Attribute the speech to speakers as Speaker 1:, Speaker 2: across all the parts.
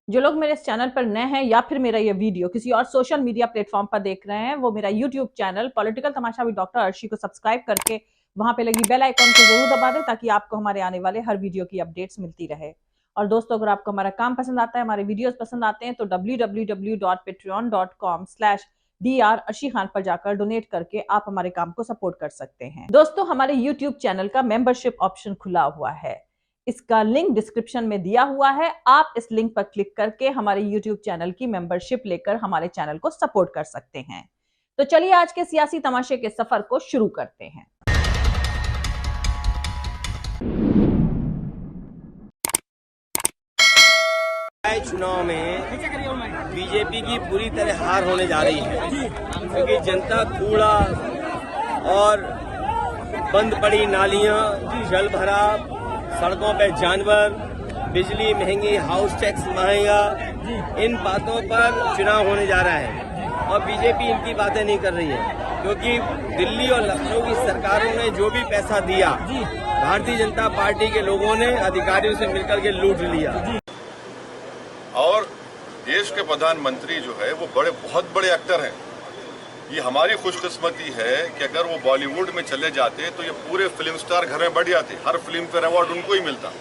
Speaker 1: जो लोग मेरे इस चैनल पर नए हैं या फिर मेरा ये वीडियो किसी और सोशल मीडिया प्लेटफॉर्म पर देख रहे हैं, वो मेरा YouTube channel political Tamasha with doctor Arshi को सब्सक्राइब करके वहां पे लगी बेल आइकॉन को जरूर दबा दें ताकि आपको हमारे आने वाले हर वीडियो की अपडेट्स मिलती रहे। और दोस्तों, अगर आपको हमारा काम पसंद आता है, हमारे वीडियोस पसंद आते हैं, तो www.patreon.com/dr अर्शी खान पर जाकर डोनेट करके आप हमारे काम को सपोर्ट कर सकते हैं। दोस्तों, हमारे यूट्यूब चैनल का मेंबरशिप ऑप्शन खुला हुआ है, इसका लिंक डिस्क्रिप्शन में दिया हुआ है। आप इस लिंक पर क्लिक करके हमारे YouTube चैनल की मेंबरशिप लेकर हमारे चैनल को सपोर्ट कर सकते हैं। तो चलिए आज के सियासी तमाशे के सफर को शुरू करते हैं।
Speaker 2: चुनाव में बीजेपी की पूरी तरह हार होने जा रही है, क्योंकि जनता कूड़ा और बंद पड़ी नालियां, जल भराव, सड़कों पे जानवर, बिजली महंगी, हाउस टैक्स महंगा, इन बातों पर चुनाव होने जा रहा है और बीजेपी इनकी बातें नहीं कर रही है, क्योंकि दिल्ली और लखनऊ की सरकारों ने जो भी पैसा दिया भारतीय जनता पार्टी के लोगों ने अधिकारियों से मिलकर के लूट लिया।
Speaker 3: और देश के प्रधानमंत्री जो है वो बहुत बड़े एक्टर हैं। ये हमारी खुशकिस्मती है कि अगर वो बॉलीवुड में चले जाते तो ये पूरे फिल्म स्टार घर में बढ़ जाते, हर फिल्म फेयर अवार्ड उनको ही मिलता।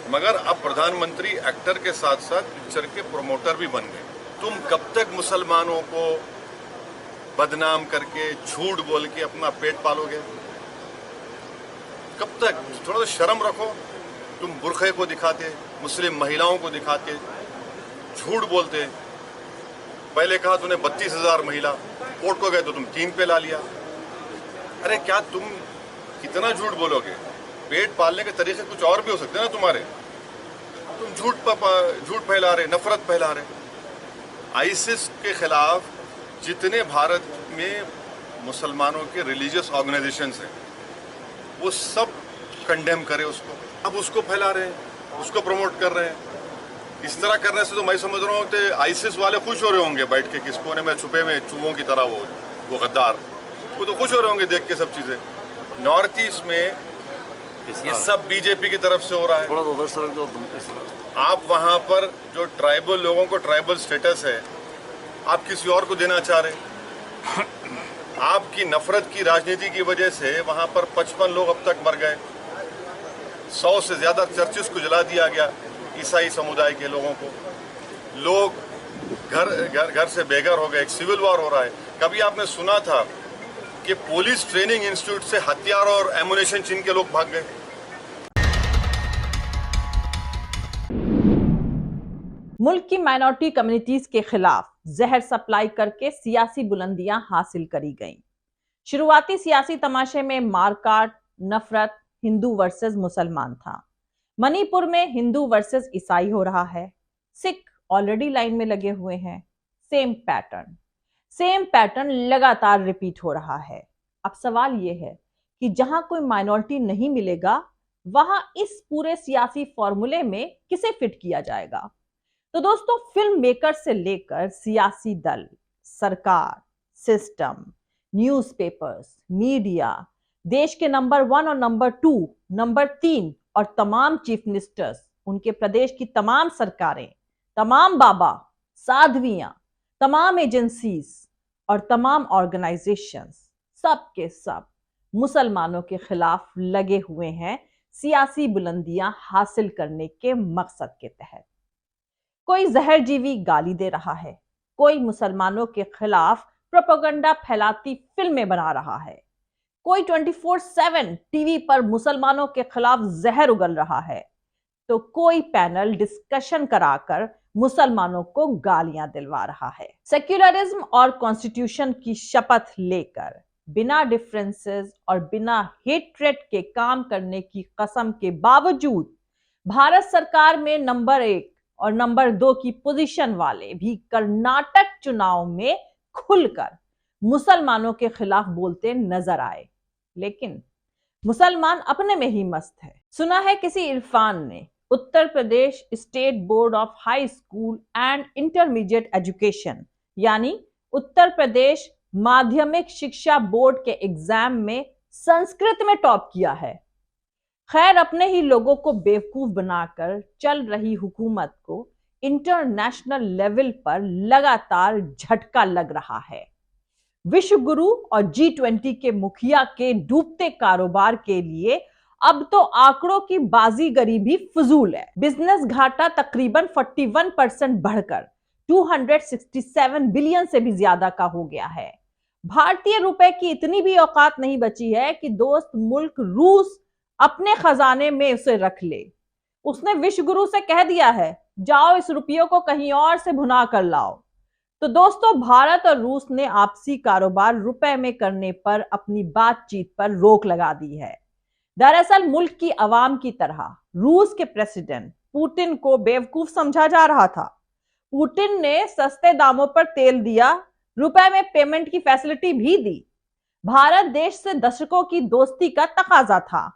Speaker 3: मगर अब प्रधानमंत्री एक्टर के साथ साथ पिक्चर के प्रोमोटर भी बन गए। तुम कब तक मुसलमानों को बदनाम करके झूठ बोल के अपना पेट पालोगे? कब तक? थोड़ा सा शर्म रखो। तुम बुरखे को दिखाते, मुस्लिम महिलाओं को दिखाते, झूठ बोलते। पहले कहा तूने 32,000 महिला, कोर्ट को गए तो तुम 3 पे ला लिया। अरे क्या तुम कितना झूठ बोलोगे? पेट पालने के तरीके कुछ और भी हो सकते हैं ना तुम्हारे। तुम झूठ फैला रहे, नफरत फैला रहे। आईसिस के खिलाफ जितने भारत में मुसलमानों के रिलीजियस ऑर्गेनाइजेशंस हैं वो सब कंडेम करे उसको, अब उसको फैला रहे हैं, उसको प्रमोट कर रहे हैं। इस तरह करने से तो मैं समझ रहा हूँ कि आईसिस वाले खुश हो रहे होंगे बैठ के, किस कोने में छुपे में चूहों की तरह वो गद्दार, वो तो खुश हो रहे होंगे देख के सब चीजें। नॉर्थ ईस्ट में ये सब बीजेपी की तरफ से हो रहा है। आप वहां पर जो ट्राइबल लोगों को ट्राइबल स्टेटस है, आप किसी और को देना चाह रहे। आपकी नफरत की राजनीति की वजह से वहां पर 55 लोग अब तक मर गए, 100 से ज्यादा चर्चेस को जला दिया गया ईसाई समुदाय के लोगों को। लोग घर से बेघर हो गए, एक सिविल वॉर हो रहा है। कभी आपने सुना था कि पुलिस ट्रेनिंग इंस्टीट्यूट से हथियार और एमुनेशन छीन के लोग भाग गए?
Speaker 1: मुल्क की माइनॉरिटी कम्युनिटीज के खिलाफ जहर सप्लाई करके सियासी बुलंदियां हासिल करी गईं। शुरुआती सियासी तमाशे में मारकाट, नफरत हिंदू वर्सेस मुसलमान था। मणिपुर में हिंदू वर्सेस ईसाई हो रहा है। सिख ऑलरेडी लाइन में लगे हुए हैं। सेम पैटर्न लगातार रिपीट हो रहा है। अब सवाल यह है कि जहां कोई माइनॉरिटी नहीं मिलेगा, वहां इस पूरे सियासी फॉर्मूले में किसे फिट किया जाएगा? तो दोस्तों, फिल्म मेकर से लेकर सियासी दल, सरकार, सिस्टम, न्यूज़पेपर्स, मीडिया, देश के नंबर 1 और नंबर 2, नंबर 3 और तमाम चीफ मिनिस्टर्स, उनके प्रदेश की तमाम सरकारें, तमाम बाबा, साध्वियां, तमाम एजेंसीज और तमाम ऑर्गेनाइजेशंस, सब के सब मुसलमानों के खिलाफ लगे हुए हैं सियासी बुलंदियां हासिल करने के मकसद के तहत। कोई जहरजीवी गाली दे रहा है, कोई मुसलमानों के खिलाफ प्रोपेगेंडा फैलाती फिल्में बना रहा है, कोई 24/7 टीवी पर मुसलमानों के खिलाफ जहर उगल रहा है, तो कोई पैनल डिस्कशन कराकर मुसलमानों को गालियां दिलवा रहा है। सेक्युलरिज्म और कॉन्स्टिट्यूशन की शपथ लेकर बिना डिफरेंसेस और बिना हेट्रेड के काम करने की कसम के बावजूद भारत सरकार में नंबर 1 और नंबर 2 की पोजीशन वाले भी कर्नाटक चुनाव में खुलकर मुसलमानों के खिलाफ बोलते नजर आए। लेकिन मुसलमान अपने में ही मस्त है। सुना है किसी इरफान ने Uttar Pradesh state board of high school and intermediate education यानी उत्तर प्रदेश माध्यमिक शिक्षा बोर्ड के एग्जाम में संस्कृत में टॉप किया है। खैर, अपने ही लोगों को बेवकूफ बनाकर चल रही हुकूमत को इंटरनेशनल लेवल पर लगातार झटका लग रहा है। विश्व गुरु और G20 के मुखिया के डूबते कारोबार के लिए अब तो आंकड़ों की बाजीगरी भी फजूल है। बिजनेस घाटा तकरीबन 41% बढ़कर 267 बिलियन से भी ज्यादा का हो गया है। भारतीय रुपए की इतनी भी औकात नहीं बची है कि दोस्त मुल्क रूस अपने खजाने में उसे रख ले। उसने विश्व गुरु से कह दिया है, जाओ इस रुपयों को कहीं और से भुना कर लाओ। तो दोस्तों, भारत और रूस ने आपसी कारोबार रुपए में करने पर अपनी बातचीत पर रोक लगा दी है। दरअसल मुल्क की आवाम की तरह रूस के प्रेसिडेंट पुतिन को बेवकूफ समझा जा रहा था। पुतिन ने सस्ते दामों पर तेल दिया, रुपए में पेमेंट की फैसिलिटी भी दी। भारत देश से दशकों की दोस्ती का तकाजा था।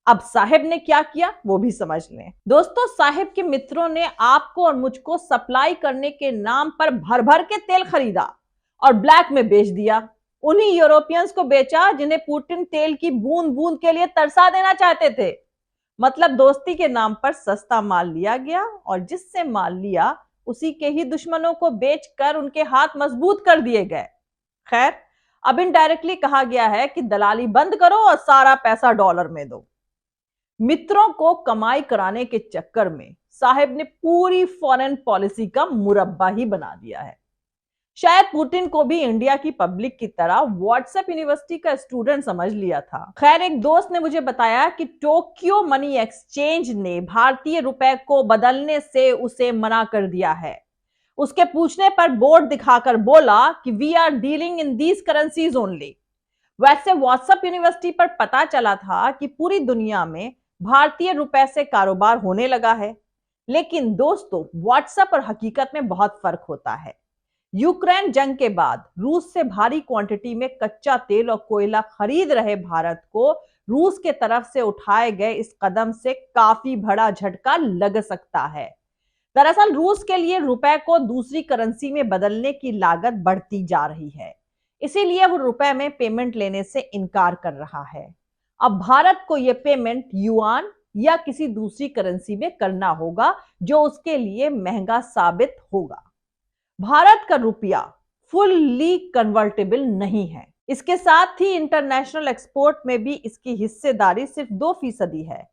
Speaker 1: अब साहिब ने क्या किया वो भी समझ लें। दोस्तों, साहिब के मित्रों ने आपको और मुझको सप्लाई करने के नाम पर भर भर के तेल खरीदा और ब्लैक में बेच दिया। उन्हीं यूरोपियंस को बेचा जिन्हें पुतिन तेल की बूंद बूंद के लिए तरसा देना चाहते थे। मतलब दोस्ती के नाम पर सस्ता माल लिया गया और जिससे माल लिया उसी के ही दुश्मनों को बेचकर उनके हाथ मजबूत कर दिए गए। खैर, अब इनडायरेक्टली कहा गया है कि दलाली बंद करो और सारा पैसा डॉलर में दो। मित्रों को कमाई कराने के चक्कर में साहिब ने पूरी फॉरेन पॉलिसी का मुरब्बा ही बना दिया है। शायद पुतिन को भी इंडिया की पब्लिक की तरह व्हाट्सएप यूनिवर्सिटी का स्टूडेंट समझ लिया था। खैर, एक दोस्त ने मुझे बताया कि टोक्यो मनी एक्सचेंज ने भारतीय रुपए को बदलने से उसे मना कर दिया है। उसके पूछने पर बोर्ड दिखाकर बोला कि we are dealing in these currencies only. वैसे व्हाट्सएप यूनिवर्सिटी पर पता चला था कि पूरी दुनिया में भारतीय रुपए से कारोबार होने लगा है। लेकिन दोस्तों, व्हाट्सएप और हकीकत में बहुत फर्क होता है। यूक्रेन जंग के बाद रूस से भारी क्वांटिटी में कच्चा तेल और कोयला खरीद रहे भारत को रूस के तरफ से उठाए गए इस कदम से काफी बड़ा झटका लग सकता है। दरअसल रूस के लिए रुपए को दूसरी करेंसी में बदलने की लागत बढ़ती जा रही है, इसीलिए वो रुपए में पेमेंट लेने से इनकार कर रहा है। अब भारत को यह पेमेंट युआन या किसी दूसरी करेंसी में करना होगा जो उसके लिए महंगा साबित होगा। भारत का रुपया फुल्ली कन्वर्टेबल नहीं है। इसके साथ ही इंटरनेशनल एक्सपोर्ट में भी इसकी हिस्सेदारी सिर्फ 2% है।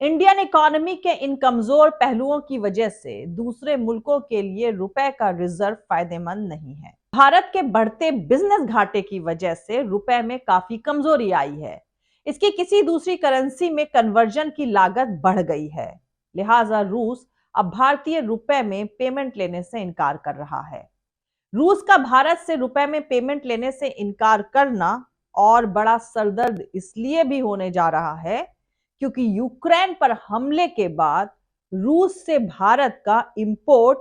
Speaker 1: इंडियन इकोनॉमी के इन कमजोर पहलुओं की वजह से दूसरे मुल्कों के लिए रुपए का रिजर्व फायदेमंद नहीं है। भारत के बढ़ते बिजनेस घाटे की वजह से रुपए में काफी कमजोरी आई है। इसकी किसी दूसरी करेंसी में कन्वर्जन की लागत बढ़ गई है। लिहाजा रूस अब भारतीय रुपए में पेमेंट लेने से इनकार कर रहा है। रूस का भारत से रुपए में पेमेंट लेने से इनकार करना और बड़ा सरदर्द इसलिए भी होने जा रहा है क्योंकि यूक्रेन पर हमले के बाद रूस से भारत का इंपोर्ट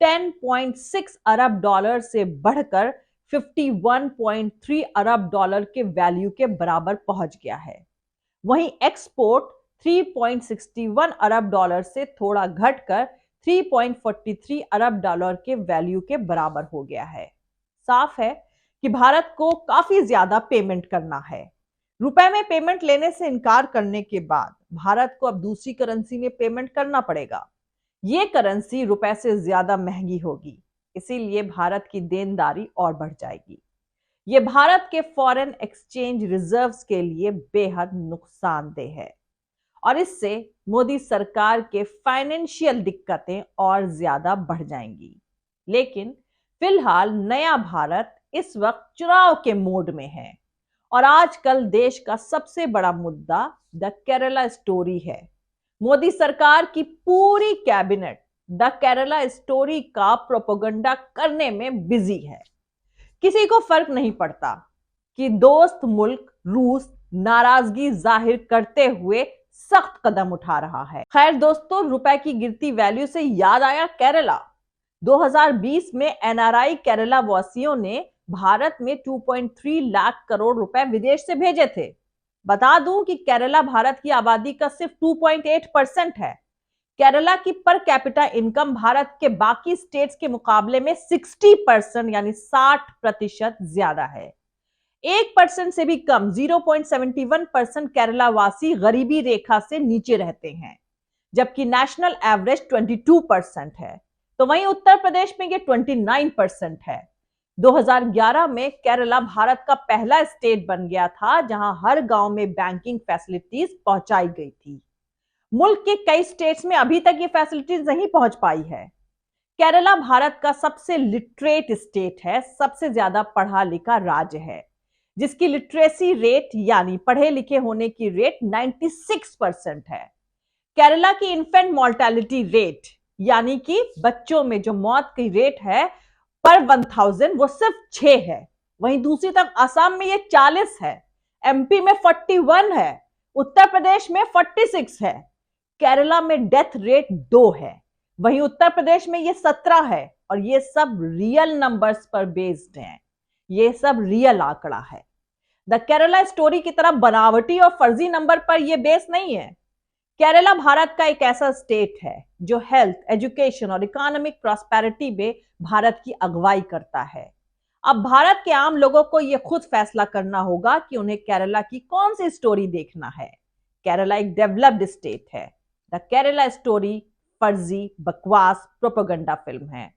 Speaker 1: 10.6 अरब डॉलर से बढ़कर 51.3 अरब डॉलर के वैल्यू के बराबर पहुंच गया है। वहीं एक्सपोर्ट 3.61 अरब डॉलर से थोड़ा घटकर 3.43 अरब डॉलर के वैल्यू के बराबर हो गया है। साफ है कि भारत को काफी ज्यादा पेमेंट करना है। रुपए में पेमेंट लेने से इनकार करने के बाद भारत को अब दूसरी करेंसी में पेमेंट करना पड़ेगा। ये करेंसी रुपए से ज्यादा महंगी होगी, इसीलिए भारत की देनदारी और बढ़ जाएगी। ये भारत के फॉरेन एक्सचेंज रिजर्व्स के लिए बेहद नुकसानदेह है और इससे मोदी सरकार के फाइनेंशियल दिक्कतें और ज्यादा बढ़ जाएंगी। लेकिन फिलहाल नया भारत इस वक्त चुनाव के मोड में है और आजकल देश का सबसे बड़ा मुद्दा द केरला स्टोरी है। मोदी सरकार की पूरी कैबिनेट द केरला स्टोरी का प्रोपेगेंडा करने में बिजी है। किसी को फर्क नहीं पड़ता कि दोस्त मुल्क रूस नाराजगी जाहिर करते हुए सख्त कदम उठा रहा है। खैर दोस्तों, रुपए की गिरती वैल्यू से याद आया केरला। 2020 में एनआरआई केरला वासियों ने भारत में 2.3 लाख करोड़ रुपए विदेश से भेजे थे। बता दूं कि केरला भारत की आबादी का सिर्फ 2.8% है। केरला की पर कैपिटा इनकम भारत के बाकी स्टेट्स के मुकाबले में 60% यानी 60% ज्यादा है। 1% से भी कम 0.71% केरला वासी गरीबी रेखा से नीचे रहते हैं, जबकि नेशनल एवरेज 22% है। तो वहीं उत्तर प्रदेश में ये 29% है। 2011 में केरला भारत का पहला स्टेट बन गया था जहां हर गांव में बैंकिंग फैसिलिटीज पहुंचाई गई थी। मुल्क के कई स्टेट्स में अभी तक ये फैसिलिटीज नहीं पहुंच पाई है। केरला भारत का सबसे लिटरेट स्टेट है, सबसे ज्यादा पढ़ा लिखा राज्य है, जिसकी लिटरेसी रेट यानी पढ़े लिखे होने की रेट 96% है। केरला की इन्फेंट मोर्टेलिटी रेट यानी कि बच्चों में जो मौत की रेट है पर 1000 वो सिर्फ 6 है। वहीं दूसरी तरफ असम में ये 40 है, एमपी में 41 है, उत्तर प्रदेश में 46 है। केरला में डेथ रेट 2 है, वहीं उत्तर प्रदेश में ये 17 है। और ये सब रियल नंबर्स पर बेस्ड हैं, ये सब रियल आंकड़ा है। द केरला स्टोरी की तरह बनावटी और फर्जी नंबर पर यह बेस नहीं है। केरला भारत का एक ऐसा स्टेट है जो हेल्थ, एजुकेशन और इकोनॉमिक प्रॉस्पेरिटी में भारत की अगुवाई करता है। अब भारत के आम लोगों को यह खुद फैसला करना होगा कि उन्हें केरला की कौन सी स्टोरी देखना है। केरला एक डेवलप्ड स्टेट है। द केरला स्टोरी फर्जी, बकवास, प्रोपेगेंडा फिल्म है।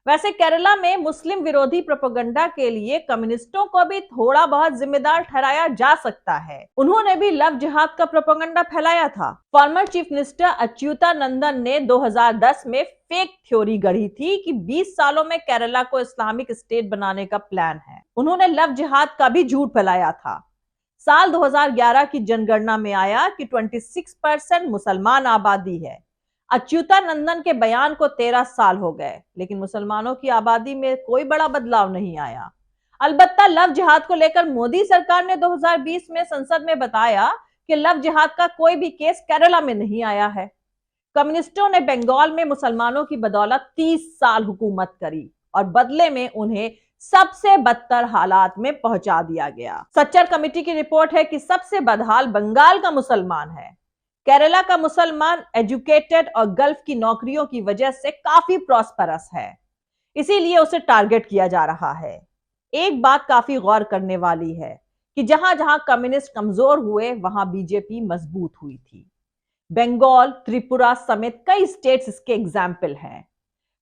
Speaker 1: वैसे केरला में मुस्लिम विरोधी प्रोपेगेंडा के लिए कम्युनिस्टों को भी थोड़ा बहुत जिम्मेदार ठहराया जा सकता है। उन्होंने भी लव जिहाद का प्रोपेगेंडा फैलाया था। फॉर्मर चीफ मिनिस्टर अच्युतानंदन ने 2010 में फेक थ्योरी गढ़ी थी कि 20 सालों में केरला को इस्लामिक स्टेट बनाने का प्लान है। उन्होंने लव जिहाद का भी झूठ फैलाया था। साल 2011 की जनगणना में आया कि 26% मुसलमान आबादी है। अच्युतानंदन के बयान को 13 साल हो गए, लेकिन मुसलमानों की आबादी में कोई बड़ा बदलाव नहीं आया। अलबत्ता लव जिहाद को लेकर मोदी सरकार ने 2020 में संसद में बताया कि लव जिहाद का कोई भी केस केरला में नहीं आया है। कम्युनिस्टों ने बंगाल में मुसलमानों की बदौलत 30 साल हुकूमत करी और बदले में उन्हें सबसे बदतर हालात में पहुंचा दिया गया। सच्चर कमेटी की रिपोर्ट है कि सबसे बदहाल बंगाल का मुसलमान है। केरला का मुसलमान एजुकेटेड और गल्फ की नौकरियों की वजह से काफी प्रॉस्परस है, इसीलिए उसे टारगेट किया जा रहा है। एक बात काफी गौर करने वाली है कि जहां जहां कम्युनिस्ट कमजोर हुए वहां बीजेपी मजबूत हुई थी। बंगाल, त्रिपुरा समेत कई स्टेट्स इसके एग्जाम्पल हैं।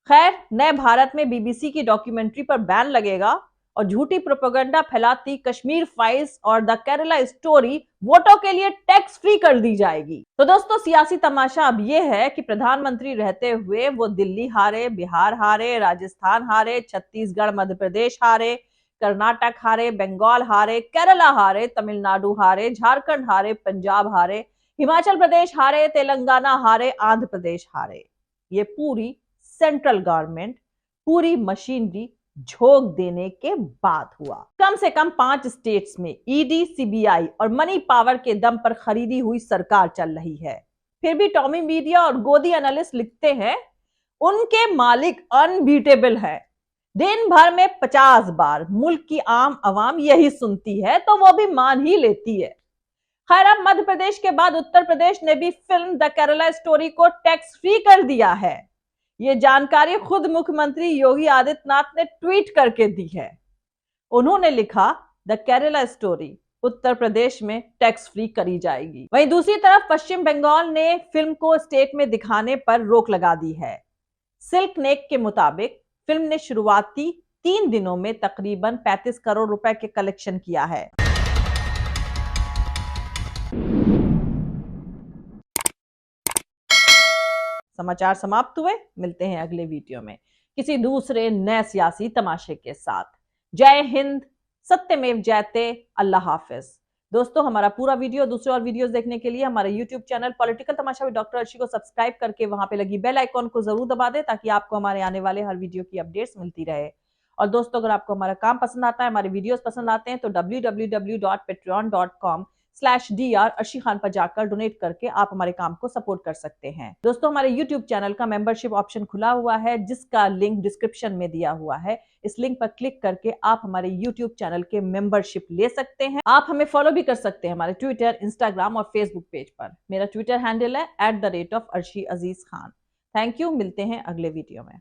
Speaker 1: खैर, नए भारत में बीबीसी की डॉक्यूमेंट्री पर बैन लगेगा और झूठी प्रोपेगेंडा फैलाती कश्मीर फाइल्स और द केरला स्टोरी वोटों के लिए टैक्स फ्री कर दी जाएगी। तो दोस्तों, सियासी तमाशा अब यह है कि प्रधानमंत्री रहते हुए वो दिल्ली हारे, बिहार हारे, राजस्थान हारे, छत्तीसगढ़, मध्य प्रदेश हारे, कर्नाटक हारे, बंगाल हारे, केरला हारे, तमिलनाडु हारे, झारखंड हारे, पंजाब हारे, हिमाचल प्रदेश हारे, तेलंगाना हारे, आंध्र प्रदेश हारे। ये पूरी सेंट्रल गवर्नमेंट, पूरी मशीनरी झोंक देने के बाद हुआ। कम से कम 5 स्टेट्स में ईडी, सीबीआई और मनी पावर के दम पर खरीदी हुई सरकार चल रही है। फिर भी टॉमी मीडिया और गोदी एनालिस्ट लिखते हैं उनके मालिक अनबीटेबल है। दिन भर में 50 बार मुल्क की आम आवाम यही सुनती है तो वो भी मान ही लेती है। खैर, अब मध्य प्रदेश के बाद उत्तर प्रदेश ने भी फिल्म द केरला स्टोरी को टैक्स फ्री कर दिया है। ये जानकारी खुद मुख्यमंत्री योगी आदित्यनाथ ने ट्वीट करके दी है। उन्होंने लिखा, द केरला स्टोरी उत्तर प्रदेश में टैक्स फ्री करी जाएगी। वहीं दूसरी तरफ पश्चिम बंगाल ने फिल्म को स्टेट में दिखाने पर रोक लगा दी है। सिल्क नेक के मुताबिक फिल्म ने शुरुआती 3 दिनों में तकरीबन 35 करोड़ रुपए के कलेक्शन किया है। समाचार समाप्त हुए। मिलते हैं अगले वीडियो में किसी दूसरे नए सियासी तमाशे के साथ। जय हिंद, सत्यमेव जयते, अल्लाह हाफिज। दोस्तों, हमारा पूरा वीडियो, दूसरे और वीडियोस देखने के लिए हमारे YouTube channel political Tamasha with doctor Arshi को सब्सक्राइब करके वहां पे लगी बेल आइकॉन को जरूर दबा दें ताकि आपको हमारे आने वाले हर वीडियो की अपडेट्स मिलती रहे। और दोस्तों, अगर आपको हमारा काम पसंद आता है, हमारे वीडियोस पसंद आते हैं तो www.patreon.com/dr अर्शी खान पर जाकर डोनेट करके आप हमारे काम को सपोर्ट कर सकते हैं। दोस्तों, हमारे YouTube चैनल का मेंबरशिप ऑप्शन खुला हुआ है जिसका लिंक डिस्क्रिप्शन में दिया हुआ है। इस लिंक पर क्लिक करके आप हमारे YouTube चैनल के मेंबरशिप ले सकते हैं। आप हमें फॉलो भी कर सकते हैं हमारे ट्विटर, इंस्टाग्राम और फेसबुक पेज पर। मेरा ट्विटर हैंडल है @arshi aziz khan। Thank you. मिलते हैं अगले वीडियो में।